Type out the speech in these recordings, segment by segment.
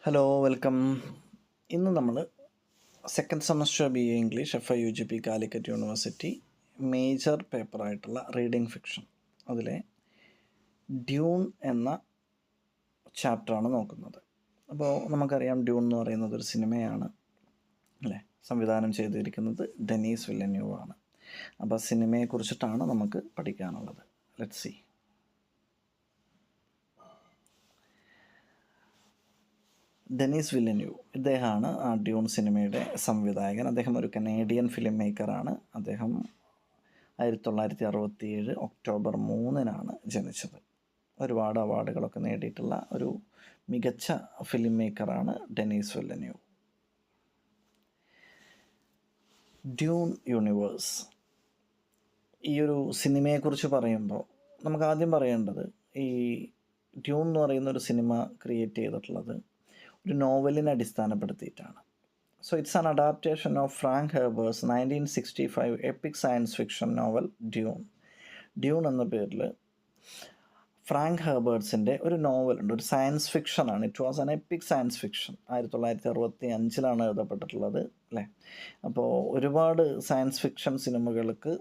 Hello welcome. ഇന്ന് നമ്മൾ second semester B A English FIUGP Calicut university major പേപ്പറായിട്ടുള്ള reading fiction അതിലെ ഡ്യൂൺ എന്ന ചാപ്റ്ററാണ് നോക്കുന്നത്. അപ്പോൾ നമുക്കറിയാം ഡ്യൂൺ എന്ന് പറയുന്നത് ഒരു സിനിമയാണ് അല്ലേ. സംവിധാനം ചെയ്തിരിക്കുന്നത് ഡെനീസ് വില്ലന്യൂവ് ആണ്. അപ്പോൾ സിനിമയെക്കുറിച്ചിട്ടാണ് നമുക്ക് പഠിക്കാനുള്ളത്. Let's see. ഡെനീസ് വില്ലന്യൂവ് ഇദ്ദേഹമാണ് ആ ഡ്യൂൺ സിനിമയുടെ സംവിധായകൻ. അദ്ദേഹം ഒരു കനേഡിയൻ ഫിലിം മേക്കറാണ്. അദ്ദേഹം 1967 ഒക്ടോബർ 3 ജനിച്ചത്. ഒരുപാട് അവാർഡുകളൊക്കെ നേടിയിട്ടുള്ള ഒരു മികച്ച ഫിലിം മേക്കറാണ് ഡെനീസ് വില്ലന്യൂവ്. ഡ്യൂൺ യൂണിവേഴ്സ്, ഈ ഒരു സിനിമയെക്കുറിച്ച് പറയുമ്പോൾ നമുക്ക് ആദ്യം പറയേണ്ടത് ഈ ഡ്യൂൺ എന്ന് പറയുന്ന ഒരു സിനിമ ക്രിയേറ്റ് ചെയ്തിട്ടുള്ളത് ഒരു നോവലിനെ അടിസ്ഥാനപ്പെടുത്തിയിട്ടാണ്. So it's an adaptation of Frank Herbert's 1965 epic science fiction novel Dune. Dune എന്ന പേരിൽ ഫ്രാങ്ക് ഹെർബേർട്സിൻ്റെ ഒരു നോവലുണ്ട്, ഒരു സയൻസ് ഫിക്ഷനാണ്. It was an epic science fiction. 1965 എഴുതപ്പെട്ടിട്ടുള്ളത് അല്ലേ. അപ്പോൾ ഒരുപാട് സയൻസ് ഫിക്ഷൻ സിനിമകൾക്ക്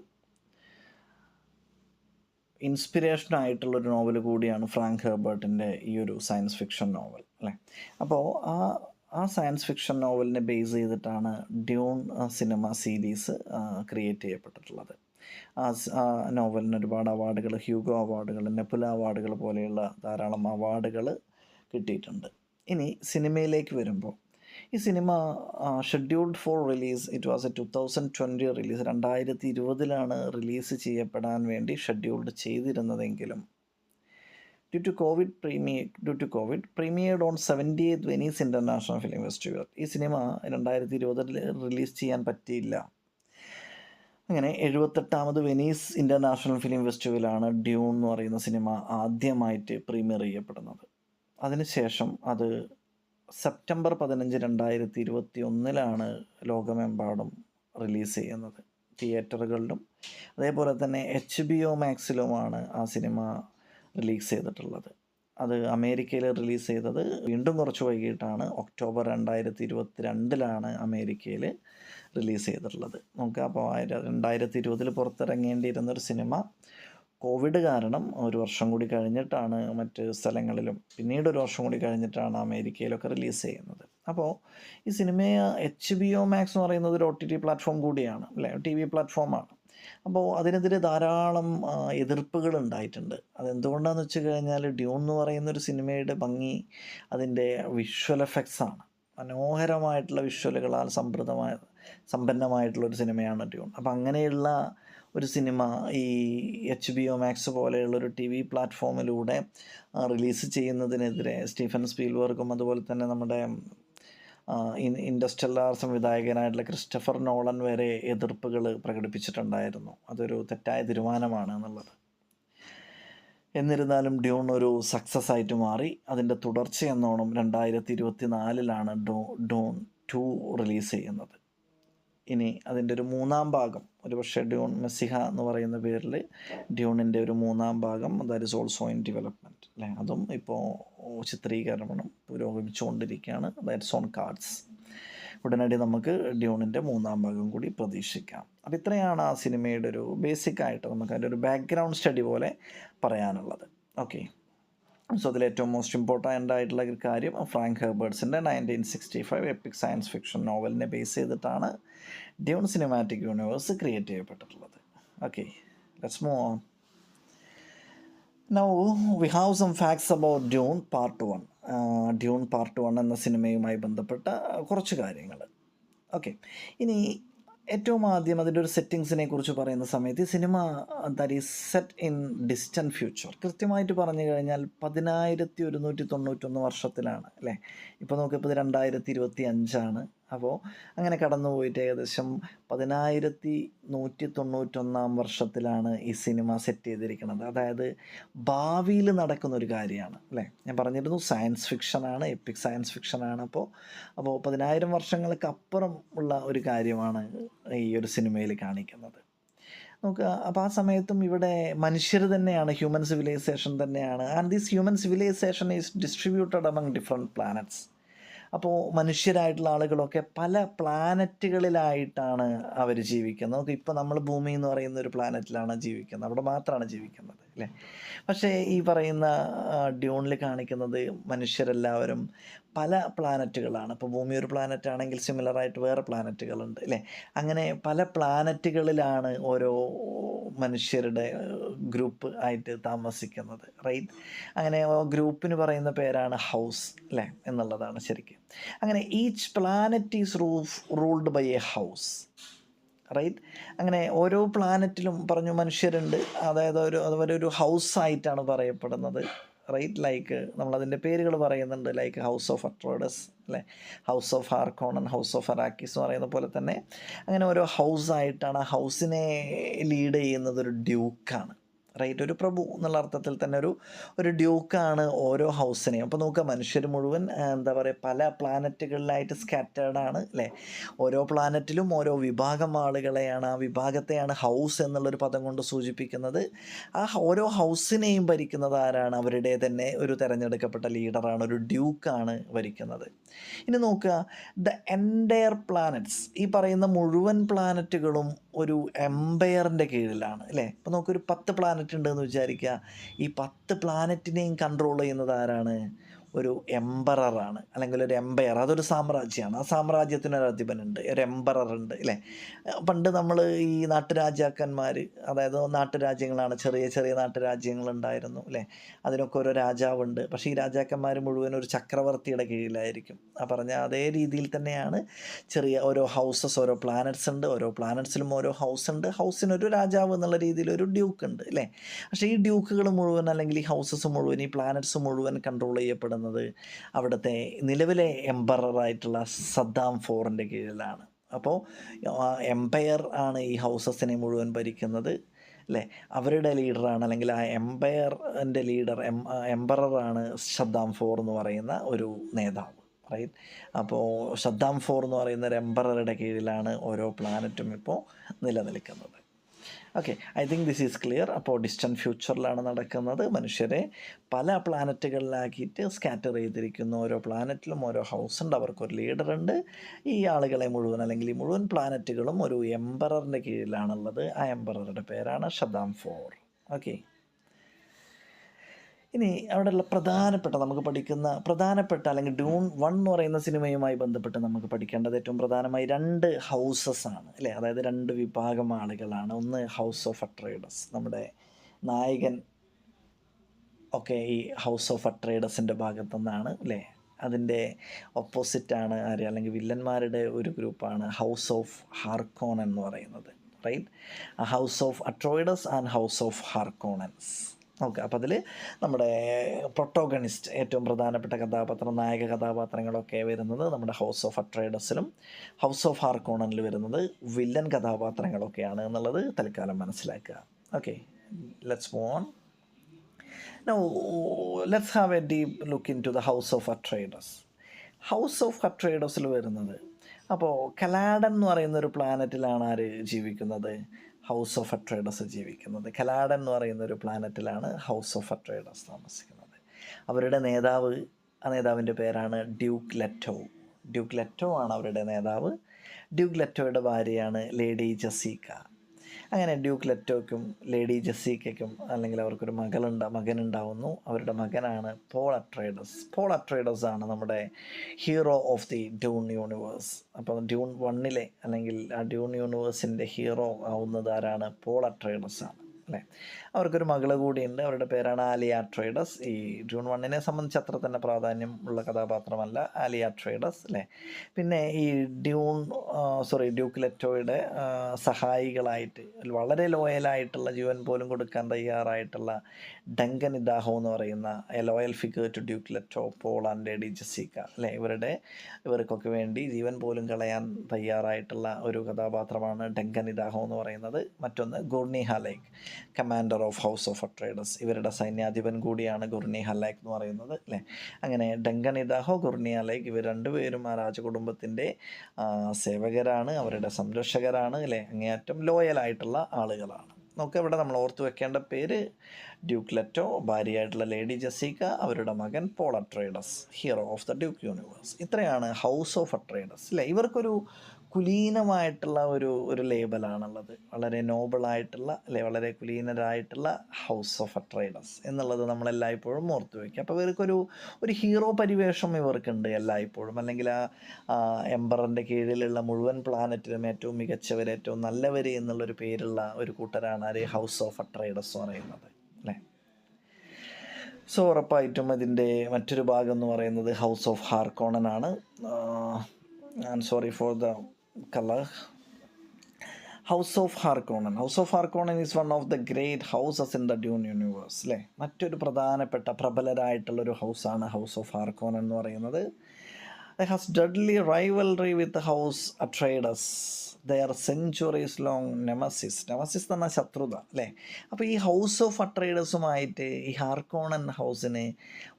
ഇൻസ്പിറേഷനായിട്ടുള്ളൊരു നോവൽ കൂടിയാണ് ഫ്രാങ്ക് ഹെർബർട്ടിൻ്റെ ഈ ഒരു സയൻസ് ഫിക്ഷൻ നോവൽ അല്ലേ. അപ്പോൾ ആ സയൻസ് ഫിക്ഷൻ നോവലിനെ ബേസ് ചെയ്തിട്ടാണ് ഡ്യൂൺ സിനിമ സീരീസ് ക്രിയേറ്റ് ചെയ്യപ്പെട്ടിട്ടുള്ളത്. ആ നോവലിന് ഒരുപാട് അവാർഡുകൾ, ഹ്യൂഗോ അവാർഡുകൾ, നെബുല അവാർഡുകൾ പോലെയുള്ള ധാരാളം അവാർഡുകൾ കിട്ടിയിട്ടുണ്ട്. ഇനി സിനിമയിലേക്ക് വരുമ്പോൾ ഈ സിനിമ scheduled for release, it was a 2020 release, 2020 release ചെയ്യപ്പെടാൻ വേണ്ടി ഷെഡ്യൂൾഡ് ചെയ്തിരുന്നതെങ്കിലും due to Covid premiered on 78th Venice international film festival. ഈ സിനിമ 2020 റിലീസ് ചെയ്യാൻ പറ്റിയില്ല. അങ്ങനെ 78th വെനീസ് ഇൻ്റർനാഷണൽ ഫിലിം ഫെസ്റ്റിവലാണ് ഡ്യൂൺ എന്ന് പറയുന്ന സിനിമ ആദ്യമായിട്ട് പ്രീമിയർ ചെയ്യപ്പെടുന്നത്. അതിനുശേഷം അത് സെപ്റ്റംബർ 15, 2021 ലോകമെമ്പാടും റിലീസ് ചെയ്യുന്നത്. തിയേറ്ററുകളിലും അതേപോലെ തന്നെ HBO മാക്സിലുമാണ് ആ സിനിമ റിലീസ് ചെയ്തിട്ടുള്ളത്. അത് അമേരിക്കയിൽ റിലീസ് ചെയ്തത് വീണ്ടും കുറച്ച് വൈകിട്ടാണ്. ഒക്ടോബർ 2022 അമേരിക്കയിൽ റിലീസ് ചെയ്തിട്ടുള്ളത്. നമുക്ക് അപ്പോൾ 2020 പുറത്തിറങ്ങേണ്ടിയിരുന്നൊരു സിനിമ കോവിഡ് കാരണം ഒരു വർഷം കൂടി കഴിഞ്ഞിട്ടാണ് മറ്റ് സ്ഥലങ്ങളിലും, പിന്നീട് ഒരു വർഷം കൂടി കഴിഞ്ഞിട്ടാണ് അമേരിക്കയിലൊക്കെ റിലീസ് ചെയ്യുന്നത്. അപ്പോൾ ഈ സിനിമയെ HBO മാക്സ് എന്ന് പറയുന്നത് ഒരു OTT പ്ലാറ്റ്ഫോം കൂടിയാണ് അല്ലേ, TV പ്ലാറ്റ്ഫോമാണ്. അപ്പോൾ അതിനെതിരെ ധാരാളം എതിർപ്പുകൾ ഉണ്ടായിട്ടുണ്ട്. അതെന്തുകൊണ്ടാണെന്ന് വെച്ച് കഴിഞ്ഞാൽ ഡ്യൂൺ എന്ന് പറയുന്നൊരു സിനിമയുടെ ഭംഗി അതിൻ്റെ വിഷ്വൽ എഫക്ട്സാണ്. മനോഹരമായിട്ടുള്ള വിഷ്വലുകളാൽ സമ്പന്നമായിട്ടുള്ളൊരു സിനിമയാണ് ഡ്യൂൺ. അപ്പം അങ്ങനെയുള്ള ഒരു സിനിമ ഈ HBO മാക്സ് പോലെയുള്ളൊരു TV പ്ലാറ്റ്ഫോമിലൂടെ റിലീസ് ചെയ്യുന്നതിനെതിരെ സ്റ്റീഫൻ സ്പീൽബർഗും അതുപോലെ തന്നെ നമ്മുടെ ഇൻഡർസ്റ്റെല്ലാർ സംവിധായകനായിട്ടുള്ള ക്രിസ്റ്റഫർ നോളൻ വരെ എതിർപ്പുകൾ പ്രകടിപ്പിച്ചിട്ടുണ്ടായിരുന്നു. അതൊരു തെറ്റായ തീരുമാനമാണ് എന്നുള്ളത്. എന്നിരുന്നാലും ഡ്യൂൺ ഒരു സക്സസ് ആയിട്ട് മാറി. അതിൻ്റെ തുടർച്ചയെന്നോണം 2024 ഡ്യൂൺ 2 റിലീസ് ചെയ്യുന്നത്. ഇനി അതിൻ്റെ ഒരു മൂന്നാം ഭാഗം, ഒരുപക്ഷെ ഡ്യൂൺ മെസ്സിഹ എന്ന് പറയുന്ന പേരിൽ ഡ്യൂണിൻ്റെ ഒരു മൂന്നാം ഭാഗം, that is also in development അല്ലേ. അതും ഇപ്പോൾ ചിത്രീകരണം പുരോഗമിച്ചുകൊണ്ടിരിക്കുകയാണ്. That's on cards. ഉടനടി നമുക്ക് ഡ്യൂണിൻ്റെ മൂന്നാം ഭാഗം കൂടി പ്രതീക്ഷിക്കാം. അപ്പോൾ ഇത്രയാണ് ആ സിനിമയുടെ ഒരു ബേസിക്കായിട്ട് നമുക്ക് അതിൻ്റെ ഒരു ബാക്ക്ഗ്രൗണ്ട് സ്റ്റഡി പോലെ പറയാനുള്ളത്. ഓക്കെ. സോ അതിൽ ഏറ്റവും മോസ്റ്റ് ഇമ്പോർട്ടൻ്റ് ആയിട്ടുള്ള ഒരു കാര്യം ഫ്രാങ്ക് ഹെർബർട്സിൻ്റെ 1965 എപ്പിക് സയൻസ് ഫിക്ഷൻ നോവലിനെ ബേസ് ചെയ്തിട്ടാണ് ഡ്യൂൺ സിനിമാറ്റിക് യൂണിവേഴ്സ് ക്രിയേറ്റ് ചെയ്യപ്പെട്ടിട്ടുള്ളത്. Okay, let's move on. Now we have some facts about Dune part 1. Dune part 1 എന്ന സിനിമയുമായി ബന്ധപ്പെട്ട കുറച്ച് കാര്യങ്ങൾ. ഓക്കെ, ഇനി ഏറ്റവും ആദ്യം അതിൻ്റെ ഒരു സെറ്റിങ്സിനെ കുറിച്ച് പറയുന്ന സമയത്ത് ഈ cinema that is set in distant future. കൃത്യമായിട്ട് പറഞ്ഞു കഴിഞ്ഞാൽ 1191 വർഷത്തിലാണ് അല്ലേ. ഇപ്പോൾ നോക്കിയപ്പോൾ 2025. അപ്പോൾ അങ്ങനെ കടന്നു പോയിട്ട് ഏകദേശം 1191 വർഷത്തിലാണ് ഈ സിനിമ സെറ്റ് ചെയ്തിരിക്കുന്നത്. അതായത് ഭാവിയിൽ നടക്കുന്ന ഒരു കാര്യമാണ് അല്ലേ. ഞാൻ പറഞ്ഞിരുന്നു സയൻസ് ഫിക്ഷനാണ്, എപ്പിക് സയൻസ് ഫിക്ഷനാണ്. അപ്പോൾ 10,000 വർഷങ്ങൾക്ക് അപ്പുറം ഉള്ള ഒരു കാര്യമാണ് ഈ ഒരു സിനിമയിൽ കാണിക്കുന്നത്. നമുക്ക് അപ്പോൾ ആ സമയത്തും ഇവിടെ മനുഷ്യർ തന്നെയാണ്, ഹ്യൂമൻ സിവിലൈസേഷൻ തന്നെയാണ്. And this human civilization is distributed among different planets. അപ്പോൾ മനുഷ്യരായിട്ടുള്ള ആളുകളൊക്കെ പല പ്ലാനറ്റുകളിലായിട്ടാണ് അവർ ജീവിക്കുന്നത്. നമുക്ക് ഇപ്പോൾ നമ്മൾ ഭൂമി എന്ന് പറയുന്ന ഒരു പ്ലാനറ്റിലാണ് ജീവിക്കുന്നത്, അവിടെ മാത്രമാണ് ജീവിക്കുന്നത് അല്ലേ. പക്ഷേ ഈ പറയുന്ന ഡ്യൂണിൽ കാണിക്കുന്നത് മനുഷ്യരെല്ലാവരും പല പ്ലാനറ്റുകളാണ്. ഇപ്പോൾ ഭൂമി ഒരു പ്ലാനറ്റ് ആണെങ്കിൽ സിമിലറായിട്ട് വേറെ പ്ലാനറ്റുകളുണ്ട് അല്ലേ. അങ്ങനെ പല പ്ലാനറ്റുകളിലാണ് ഓരോ മനുഷ്യരുടെ ഗ്രൂപ്പ് ആയിട്ട് താമസിക്കുന്നത്, റൈറ്റ്. അങ്ങനെ ഗ്രൂപ്പിന് പറയുന്ന പേരാണ് ഹൗസ് അല്ലേ എന്നുള്ളതാണ് ശരിക്കും. അങ്ങനെ each planet is ruled by a house, right. അങ്ങനെ ഓരോ പ്ലാനറ്റിലും പറഞ്ഞു മനുഷ്യരുണ്ട്, അതായത് അവരൊരു ഹൗസ് ആയിട്ടാണ് പറയപ്പെടുന്നത്, റൈറ്റ്. ലൈക്ക് നമ്മളതിൻ്റെ പേരുകൾ പറയുന്നുണ്ട്, ലൈക്ക് ഹൗസ് ഓഫ് അട്രോയിഡസ് അല്ലേ, house of Harkonnen, house of അറാക്കിസ് എന്ന് പറയുന്ന പോലെ തന്നെ അങ്ങനെ ഓരോ ഹൗസായിട്ടാണ്. ആ ഹൗസിനെ ലീഡ് ചെയ്യുന്നത് ഒരു ഡ്യൂക്കാണ്, റൈറ്റ്. ഒരു പ്രഭു എന്നുള്ള അർത്ഥത്തിൽ തന്നെ ഒരു ഡ്യൂക്കാണ് ഓരോ ഹൗസിനെയും. അപ്പോൾ നോക്കുക, മനുഷ്യർ മുഴുവൻ എന്താ പറയുക പല പ്ലാനറ്റുകളിലായിട്ട് സ്കാറ്റേർഡാണ് അല്ലേ. ഓരോ പ്ലാനറ്റിലും ഓരോ വിഭാഗം ആളുകളെയാണ്, ആ വിഭാഗത്തെയാണ് ഹൗസ് എന്നുള്ളൊരു പദം കൊണ്ട് സൂചിപ്പിക്കുന്നത്. ആ ഓരോ ഹൗസിനെയും ഭരിക്കുന്നത് ആരാണ്? അവരുടെ തന്നെ ഒരു തിരഞ്ഞെടുക്കപ്പെട്ട ലീഡറാണ്, ഒരു ഡ്യൂക്കാണ് ഭരിക്കുന്നത്. ഇനി നോക്കുക, ദ എൻറ്റയർ പ്ലാനറ്റ്സ്, ഈ പറയുന്ന മുഴുവൻ പ്ലാനറ്റുകളും ഒരു എംപയറിൻ്റെ കീഴിലാണ് അല്ലേ. ഇപ്പോൾ നമുക്കൊരു 10 പ്ലാനറ്റ് ഉണ്ടെന്ന് വിചാരിക്കുക. ഈ 10 പ്ലാനറ്റിനെയും കൺട്രോൾ ചെയ്യുന്നത് ആരാണ്? ഒരു എംപററാണ്, അല്ലെങ്കിൽ ഒരു എംപയർ. അതൊരു സാമ്രാജ്യമാണ്. ആ സാമ്രാജ്യത്തിനൊരു അധിപനുണ്ട്, ഒരു എംപറർ ഉണ്ട് അല്ലേ. പണ്ട് നമ്മൾ ഈ നാട്ടുരാജാക്കന്മാർ, അതായത് നാട്ടുരാജ്യങ്ങളാണ്, ചെറിയ ചെറിയ നാട്ടുരാജ്യങ്ങളുണ്ടായിരുന്നു അല്ലേ. അതിനൊക്കെ ഓരോ രാജാവുണ്ട്. പക്ഷേ ഈ രാജാക്കന്മാർ മുഴുവൻ ഒരു ചക്രവർത്തിയുടെ കീഴിലായിരിക്കും. ആ പറഞ്ഞ അതേ രീതിയിൽ തന്നെയാണ് ചെറിയ ഓരോ ഹൗസസ്, ഓരോ പ്ലാനറ്റ്സ് ഉണ്ട്, ഓരോ പ്ലാനറ്റ്സിലും ഓരോ ഹൗസ് ഉണ്ട്. ഹൗസിനൊരു രാജാവ് എന്നുള്ള രീതിയിൽ ഒരു ഡ്യൂക്ക് ഉണ്ട് അല്ലേ. പക്ഷേ ഈ ഡ്യൂക്കുകൾ മുഴുവൻ, അല്ലെങ്കിൽ ഈ ഹൗസസ് മുഴുവൻ, ഈ പ്ലാനറ്റ്സ് മുഴുവൻ കൺട്രോൾ ചെയ്യപ്പെടുന്നത് അവിടുത്തെ നിലവിലെ എംപററായിട്ടുള്ള സദ്ദാം ഫോറിൻ്റെ കീഴിലാണ്. അപ്പോൾ എംപയർ ആണ് ഈ ഹൗസസിനെ മുഴുവൻ ഭരിക്കുന്നത് അല്ലേ. അവരുടെ ലീഡറാണ്, അല്ലെങ്കിൽ ആ എംപയറിൻ്റെ ലീഡർ എംപററാണ് സദ്ദാം ഫോർ എന്ന് പറയുന്ന ഒരു നേതാവ്, റൈറ്റ്. അപ്പോൾ സദ്ദാം ഫോർ എന്ന് പറയുന്ന ഒരു എംപററുടെ കീഴിലാണ് ഓരോ പ്ലാനറ്റും ഇപ്പോൾ നിലനിൽക്കുന്നത്. Okay, I think this is clear. അപ്പോൾ ഡിസ്റ്റൻറ്റ് ഫ്യൂച്ചറിലാണ് നടക്കുന്നത്. മനുഷ്യരെ പല പ്ലാനറ്റുകളിലാക്കിയിട്ട് സ്കാറ്റർ ചെയ്തിരിക്കുന്നു. ഓരോ പ്ലാനറ്റിലും ഓരോ ഹൗസ് ഉണ്ട്, അവർക്കൊരു ലീഡറുണ്ട്. ഈ ആളുകളെ മുഴുവൻ, അല്ലെങ്കിൽ ഈ മുഴുവൻ പ്ലാനറ്റുകളും ഒരു എംപററിൻ്റെ കീഴിലാണുള്ളത്. ആ എംപററുടെ പേരാണ് സദ്ദാം ഫോർ. ഓക്കെ, ഇനി അവിടെയുള്ള നമുക്ക് പഠിക്കുന്ന അല്ലെങ്കിൽ ഡ്യൂൺ 1 എന്ന് പറയുന്ന സിനിമയുമായി ബന്ധപ്പെട്ട് നമുക്ക് പഠിക്കേണ്ടത് ഏറ്റവും പ്രധാനമായി 2 ഹൗസസ് ആണ് അല്ലേ. അതായത് 2 വിഭാഗം ആളുകളാണ്. ഒന്ന് ഹൗസ് ഓഫ് അട്രൈഡസ്, നമ്മുടെ നായകൻ ഒക്കെ ഈ ഹൗസ് ഓഫ് അട്രൈഡസിൻ്റെ ഭാഗത്തു നിന്നാണ് അല്ലേ. അതിൻ്റെ ഓപ്പോസിറ്റാണ് ആര്, അല്ലെങ്കിൽ വില്ലന്മാരുടെ ഒരു ഗ്രൂപ്പാണ് ഹൗസ് ഓഫ് ഹാർക്കോണൻ എന്ന് പറയുന്നത്, right. House of Atreides and house of Harkonnens. Okay, അപ്പോൾ അതിൽ നമ്മുടെ പ്രൊട്ടോഗണിസ്റ്റ്, ഏറ്റവും പ്രധാനപ്പെട്ട കഥാപാത്രം, നായക കഥാപാത്രങ്ങളൊക്കെ വരുന്നത് നമ്മുടെ ഹൗസ് ഓഫ് അട്രൈഡസിലും ഹൗസ് ഓഫ് ഹാർക്കോണനിൽ വരുന്നത് വില്ലൻ കഥാപാത്രങ്ങളൊക്കെയാണ് എന്നുള്ളത് തൽക്കാലം മനസ്സിലാക്കുക. Okay, let's move on. Now let's have a deep look into the house of Atreides. House of അട്രൈഡസിൽ വരുന്നത്, അപ്പോൾ കലാഡൻ എന്ന് പറയുന്ന ഒരു പ്ലാനറ്റിലാണ് ആര് ജീവിക്കുന്നത്? ഹൗസ് ഓഫ് അട്രൈഡസ് ജീവിക്കുന്നത്. കലാഡൻ എന്ന് പറയുന്ന ഒരു പ്ലാനറ്റിലാണ് ഹൗസ് ഓഫ് അട്രൈഡസ് താമസിക്കുന്നത്. അവരുടെ നേതാവ്, ആ നേതാവിൻ്റെ പേരാണ് ഡ്യൂക്ക് ലെറ്റോ. ഡ്യൂക്ക് ലെറ്റോ ആണ് അവരുടെ നേതാവ്. ഡ്യൂക്ക് ലെറ്റോയുടെ ഭാര്യയാണ് ലേഡി ജസീക്ക. അങ്ങനെ ഡ്യൂക്ക് ലെറ്റോയ്ക്കും ലേഡി ജസീക്കയ്ക്കും, അല്ലെങ്കിൽ അവർക്കൊരു മകനുണ്ടാവുന്നു. അവരുടെ മകനാണ് പോൾ അട്രൈഡസ്. പോൾ അട്രൈഡസ് ആണ് നമ്മുടെ hero of the Dune universe. അപ്പോൾ ഡ്യൂൺ 1 അല്ലെങ്കിൽ ആ ഡ്യൂൺ യൂണിവേഴ്സിൻ്റെ ഹീറോ ആവുന്നത് ആരാണ്? പോൾ അട്രൈഡസ് ആണ് അല്ലേ. അവർക്കൊരു മകള് കൂടിയുണ്ട്, അവരുടെ പേരാണ് ആലിയ അട്രൈഡസ്. ഈ ഡ്യൂൺ 1 സംബന്ധിച്ച് അത്ര തന്നെ പ്രാധാന്യം ഉള്ള കഥാപാത്രമല്ല ആലിയ അട്രൈഡസ് അല്ലേ. പിന്നെ ഈ ഡ്യൂക്ക് ലെറ്റോയുടെ സഹായികളായിട്ട് വളരെ ലോയലായിട്ടുള്ള, ജീവൻ പോലും കൊടുക്കാൻ തയ്യാറായിട്ടുള്ള ഡങ്കൻ ഇദാഹോ എന്ന് പറയുന്ന a loyal figure to duke Leto, Paul and lady Jessica അല്ലേ. ഇവർക്കൊക്കെ വേണ്ടി ജീവൻ പോലും കളയാൻ തയ്യാറായിട്ടുള്ള ഒരു കഥാപാത്രമാണ് ഡങ്കൻ ഇദാഹോ എന്ന് പറയുന്നത്. മറ്റൊന്ന് ഗുർണി ഹലേക്ക്, കമാൻഡർ ഓഫ് ഹൗസ് ഓഫ് അട്രൈഡസ്. ഇവരുടെ സൈന്യാധിപൻ കൂടിയാണ് ഗുർണി ഹലേക്ക് എന്ന് പറയുന്നത് അല്ലേ. അങ്ങനെ ഡങ്കൻ ഇദാഹോ, ഗുർണി ഹലേക്ക്, ഇവർ രണ്ടുപേരും ആ രാജകുടുംബത്തിൻ്റെ സേവകരാണ്, അവരുടെ സംരക്ഷകരാണ് അല്ലേ. അങ്ങേയറ്റം ലോയലായിട്ടുള്ള ആളുകളാണ്. നോക്കുക, ഇവിടെ നമ്മൾ ഓർത്ത് വെക്കേണ്ട പേര് ഡ്യൂക്ക് ലെറ്റോ, ഭാര്യയായിട്ടുള്ള ലേഡി ജെസിക്ക, അവരുടെ മകൻ Paul Atreides, hero of the duke universe. ഇത്രയാണ് ഹൗസ് ഓഫ് അട്രൈഡസ് അല്ലേ. ഇവർക്കൊരു കുലീനമായിട്ടുള്ള ഒരു ലേബലാണുള്ളത്, വളരെ നോബിളായിട്ടുള്ള അല്ലെ, വളരെ കുലീനരായിട്ടുള്ള ഹൗസ് ഓഫ് അട്രൈഡസ് എന്നുള്ളത് നമ്മളെല്ലായ്പ്പോഴും ഓർത്ത് വയ്ക്കുക. അപ്പോൾ ഇവർക്കൊരു ഹീറോ പരിവേഷം ഇവർക്കുണ്ട് എല്ലായ്പ്പോഴും, അല്ലെങ്കിൽ ആ എംബറിൻ്റെ കീഴിലുള്ള മുഴുവൻ പ്ലാനറ്റിലും ഏറ്റവും മികച്ചവർ, ഏറ്റവും നല്ലവർ എന്നുള്ളൊരു പേരുള്ള ഒരു കൂട്ടരാണ് ആര്, ഹൗസ് ഓഫ് അട്രൈഡസ് എന്ന് പറയുന്നത് അല്ലേ. സോ ഉറപ്പായിട്ടും ഇതിൻ്റെ മറ്റൊരു ഭാഗം എന്ന് പറയുന്നത് ഹൗസ് ഓഫ് ഹാർക്കോണൻ ആണ്. I am sorry for the colour. House of Harkonnen. House of Harkonnen is one of the great houses in the Dune universe അല്ലേ. മറ്റൊരു പ്രധാനപ്പെട്ട പ്രബലരായിട്ടുള്ളൊരു ഹൗസാണ് ഹൗസ് ഓഫ് ഹാർക്കോണൻ എന്ന് പറയുന്നത്. It has deadly rivalry with the house Atreides. They are centuries long nemesis. Nemesis എന്ന് പറഞ്ഞാൽ ശത്രുത അല്ലേ. അപ്പോൾ ഈ ഹൗസ് ഓഫ് അട്രൈഡസുമായിട്ട് ഈ ഹാർക്കോണൻ ഹൗസിന്